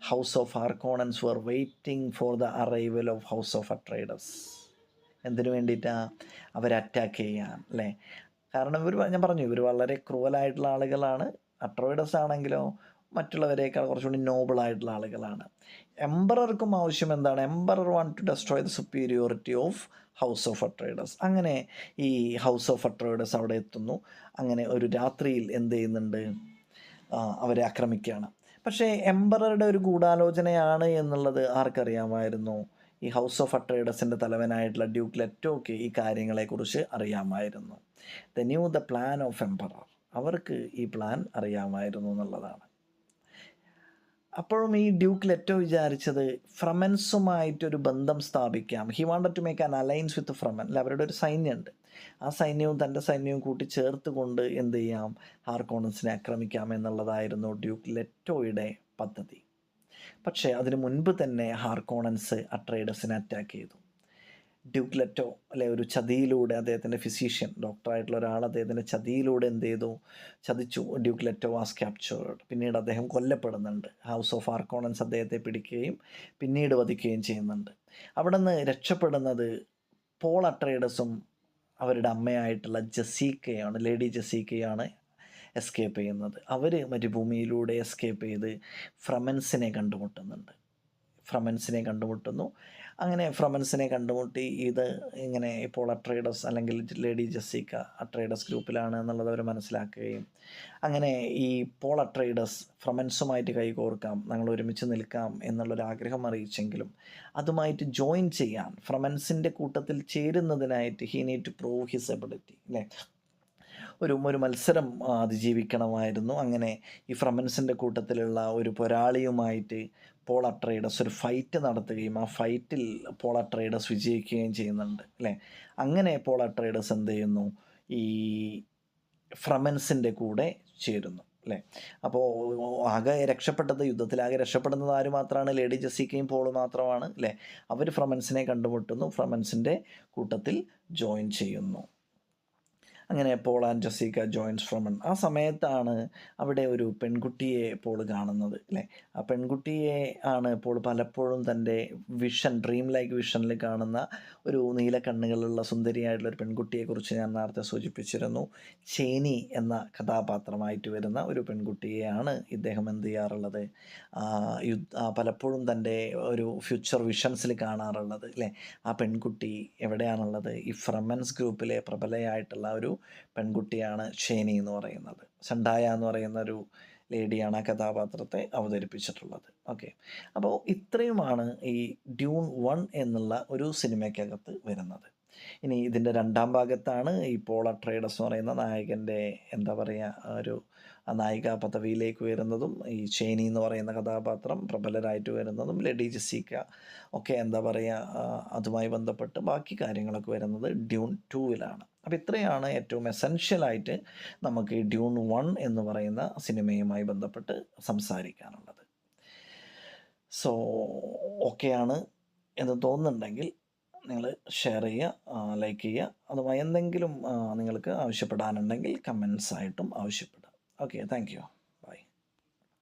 house of Harkonnens were waiting for the arrival of house of Atreides. എന്തിനു വേണ്ടിയിട്ടാണ്? അവരെ അറ്റാക്ക് ചെയ്യാൻ, അല്ലേ? കാരണം ഞാൻ പറഞ്ഞു, ഇവർ വളരെ ക്രൂവലായിട്ടുള്ള ആളുകളാണ്. അട്രോയിഡസ് ആണെങ്കിലോ മറ്റുള്ളവരേക്കാൾ കുറച്ചുകൂടി നോബിളായിട്ടുള്ള ആളുകളാണ്. എംപറർക്കും ആവശ്യം എന്താണ്? Emperor want to destroy the superiority of house of Atreides. അങ്ങനെ ഈ ഹൗസ് ഓഫ് അട്രോയിഡസ് അവിടെ എത്തുന്നു. അങ്ങനെ ഒരു രാത്രിയിൽ എന്ത് ചെയ്യുന്നുണ്ട്? അവരെ ആക്രമിക്കുകയാണ്. പക്ഷേ എംപററുടെ ഒരു ഗൂഢാലോചനയാണ് എന്നുള്ളത് ആർക്കറിയാമായിരുന്നു? ഈ ഹൗസ് ഓഫ് അട്രൈഡസിൻ്റെ തലവനായിട്ടുള്ള ഡ്യൂക്ക് ലെറ്റോക്ക് ഈ കാര്യങ്ങളെക്കുറിച്ച് അറിയാമായിരുന്നു. The knew the plan of emperor. അവർക്ക് ഈ പ്ലാൻ അറിയാമായിരുന്നു എന്നുള്ളതാണ്. അപ്പോഴും ഈ ഡ്യൂക്ക് ലെറ്റോ വിചാരിച്ചത് ഫ്രമൻസുമായിട്ടൊരു ബന്ധം സ്ഥാപിക്കാം. He wanted to make an alliance with Fremen. അല്ല, അവരുടെ ഒരു സൈന്യമുണ്ട്. ആ സൈന്യവും തൻ്റെ സൈന്യവും കൂട്ടി ചേർത്ത് കൊണ്ട് എന്ത് ചെയ്യാം? ഹാർക്കോണൻസിനെ ആക്രമിക്കാം എന്നുള്ളതായിരുന്നു ഡ്യൂക്ക് ലെറ്റോയുടെ പദ്ധതി. പക്ഷേ അതിനു മുൻപ് തന്നെ ഹാർക്കോണൻസ് അട്രൈഡസിനെ അറ്റാക്ക് ചെയ്തു. ഡ്യൂക്ക് ലെറ്റോ, അല്ലെ, ഒരു ചതിയിലൂടെ, അദ്ദേഹത്തിൻ്റെ ഫിസീഷ്യൻ, ഡോക്ടറായിട്ടുള്ള ഒരാൾ അദ്ദേഹത്തിൻ്റെ ചതിയിലൂടെ എന്ത് ചെയ്തു? ചതിച്ചു. Duke Leto was captured. പിന്നീട് അദ്ദേഹം കൊല്ലപ്പെടുന്നുണ്ട്. ഹൗസ് ഓഫ് ഹാർക്കോണൻസ് അദ്ദേഹത്തെ പിടിക്കുകയും പിന്നീട് വധിക്കുകയും ചെയ്യുന്നുണ്ട്. അവിടെ നിന്ന് രക്ഷപ്പെടുന്നത് പോൾ അട്രൈഡസും അവരുടെ അമ്മയായിട്ടുള്ള ജസീക്കയാണ്, ലേഡി ജസീക്കയാണ് എസ്കേപ്പ് ചെയ്യുന്നത്. അവർ മരുഭൂമിയിലൂടെ എസ്കേപ്പ് ചെയ്ത് ഫ്രമൻസിനെ കണ്ടുമുട്ടുന്നു. അങ്ങനെ ഫ്രമൻസിനെ കണ്ടുമുട്ടി ഇത് ഇങ്ങനെ ഇപ്പോൾ അട്രൈഡസ് അല്ലെങ്കിൽ ലേഡി ജസീക്ക അട്രൈഡസ് ഗ്രൂപ്പിലാണ് എന്നുള്ളത് അവർ മനസ്സിലാക്കുകയും അങ്ങനെ ഈ പോൾ അട്രൈഡസ് ഫ്രമൻസുമായിട്ട് കൈകോർക്കാം, ഞങ്ങൾ ഒരുമിച്ച് നിൽക്കാം എന്നുള്ളൊരാഗ്രഹം അറിയിച്ചെങ്കിലും അതുമായിട്ട് ജോയിൻ ചെയ്യാൻ, ഫ്രമൻസിൻ്റെ കൂട്ടത്തിൽ ചേരുന്നതിനായിട്ട് he need to prove his ability, അല്ലേ? ഒരു മത്സരം അതിജീവിക്കണമായിരുന്നു. അങ്ങനെ ഈ ഫ്രമൻസിൻ്റെ കൂട്ടത്തിലുള്ള ഒരു പോരാളിയുമായിട്ട് പോൾ അട്രൈഡസ് ഒരു ഫൈറ്റ് നടത്തുകയും ആ ഫൈറ്റിൽ പോൾ അട്രൈഡസ് വിജയിക്കുകയും ചെയ്യുന്നുണ്ട്, അല്ലേ? അങ്ങനെ പോൾ അട്രൈഡസ് എന്ത് ചെയ്യുന്നു? ഈ ഫ്രമൻസിൻ്റെ കൂടെ ചേരുന്നു, അല്ലേ? അപ്പോൾ ആകെ രക്ഷപ്പെടുന്നത് ആര് മാത്രമാണ്? ലേഡി ജസീക്കയും പോളും മാത്രമാണ്, അല്ലേ? അവർ ഫ്രമൻസിനെ കണ്ടുമുട്ടുന്നു, ഫ്രമൻസിൻ്റെ കൂട്ടത്തിൽ ജോയിൻ ചെയ്യുന്നു. അങ്ങനെ പോൾ ആൻഡ് ജസീക്ക ജോയിൻസ് ഫ്രമൻ. ആ സമയത്താണ് അവിടെ ഒരു പെൺകുട്ടിയെ പോൾ കാണുന്നത്, അല്ലേ? ആ പെൺകുട്ടിയെ ആണ് പോൾ പലപ്പോഴും തൻ്റെ ഡ്രീം ലൈക്ക് വിഷനിൽ കാണുന്ന ഒരു നീല കണ്ണുകളുള്ള സുന്ദരിയായിട്ടുള്ള ഒരു പെൺകുട്ടിയെക്കുറിച്ച് ഞാൻ നേരത്തെ സൂചിപ്പിച്ചിരുന്നു. ചേനി എന്ന കഥാപാത്രമായിട്ട് വരുന്ന ഒരു പെൺകുട്ടിയെയാണ് ഇദ്ദേഹം എന്ത് ചെയ്യാറുള്ളത്? പലപ്പോഴും തൻ്റെ ഒരു ഫ്യൂച്ചർ വിഷൻസിൽ കാണാറുള്ളത്, അല്ലേ? ആ പെൺകുട്ടി എവിടെയാണുള്ളത്? ഈ ഫ്രമൻസ് ഗ്രൂപ്പിലെ പ്രബലയായിട്ടുള്ള ഒരു പെൺകുട്ടിയാണ് ഷേനി എന്ന് പറയുന്നത്. സണ്ടായ എന്ന് പറയുന്ന ഒരു ലേഡിയാണ് ആ കഥാപാത്രത്തെ അവതരിപ്പിച്ചിട്ടുള്ളത്. ഓക്കെ, അപ്പോൾ ഇത്രയുമാണ് ഈ ഡ്യൂൺ 1 എന്നുള്ള ഒരു സിനിമയ്ക്കകത്ത് വരുന്നത്. ഇനി ഇതിൻ്റെ രണ്ടാം ഭാഗത്താണ് ഈ പോൾ അട്രൈഡസ് എന്ന് പറയുന്ന നായകൻ്റെ എന്താ പറയുക ഒരു നായിക പദവിയിലേക്ക് വരുന്നതും ഈ ഷേനി എന്ന് പറയുന്ന കഥാപാത്രം പ്രബലരായിട്ട് വരുന്നതും ലേഡി ജസീക്ക ഒക്കെ എന്താ പറയുക അതുമായി ബന്ധപ്പെട്ട് ബാക്കി കാര്യങ്ങളൊക്കെ വരുന്നത് ഡ്യൂൺ 2-ലാണ്. അപ്പോൾ ഇത്രയാണ് ഏറ്റവും എസെൻഷ്യലായിട്ട് നമുക്ക് ഈ ഡ്യൂൺ 1 എന്ന് പറയുന്ന സിനിമയുമായി ബന്ധപ്പെട്ട് സംസാരിക്കാനുള്ളത്. സോ ഓക്കെയാണ് എന്ന് തോന്നുന്നുണ്ടെങ്കിൽ നിങ്ങൾ ഷെയർ ചെയ്യുക, ലൈക്ക് ചെയ്യുക. അതുമായി എന്തെങ്കിലും നിങ്ങൾക്ക് ആവശ്യപ്പെടാനുണ്ടെങ്കിൽ കമൻസ് ആയിട്ടും ആവശ്യപ്പെടുക. Okay, thank you.